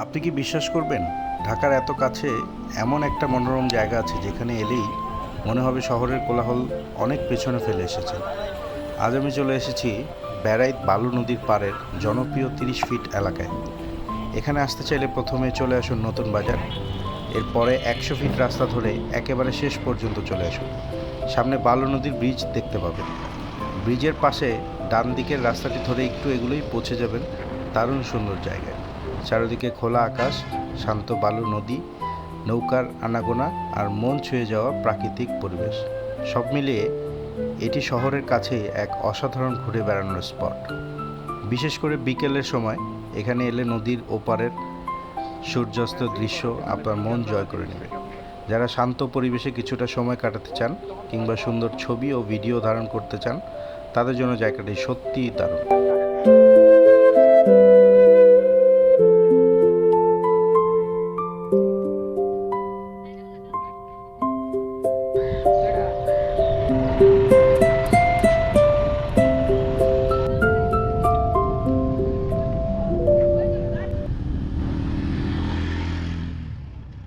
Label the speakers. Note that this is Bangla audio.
Speaker 1: আপনি কি বিশ্বাস করবেন, ঢাকার এত কাছে এমন একটা মনোরম জায়গা আছে যেখানে এলেই মনে হবে শহরের কোলাহল অনেক পেছনে ফেলে এসেছেন। আজ আমি চলে এসেছি ব্যারাইত বালু নদীর পাড়ের জনপ্রিয় 30 ফিট এলাকায়। এখানে আসতে চাইলে প্রথমে চলে আসুন নতুন বাজার, এরপরে 100 ফিট রাস্তা ধরে একেবারে শেষ পর্যন্ত চলে আসুন। সামনে বালু নদীর ব্রিজ দেখতে পাবেন। ব্রিজের পাশে ডান দিকের রাস্তাটি ধরে একটু এগুলোই পৌঁছে যাবেন দারুণ সুন্দর জায়গায়। চারিদিকে খোলা আকাশ, শান্ত বালু নদী, নৌকার আনাগোনা আর মন ছুঁয়ে যাওয়া প্রাকৃতিক পরিবেশ। সব মিলিয়ে এটি শহরের কাছেই এক অসাধারণ ঘুরে বেড়ানোর স্পট। বিশেষ করে বিকেলের সময় এখানে এলে নদীর ওপারের সূর্যাস্ত দৃশ্য আপনার মন জয় করে নেবে। যারা শান্ত পরিবেশে কিছুটা সময় কাটাতে চান কিংবা সুন্দর ছবি ও ভিডিও ধারণ করতে চান, তাদের জন্য জায়গাটি সত্যিই দারুণ।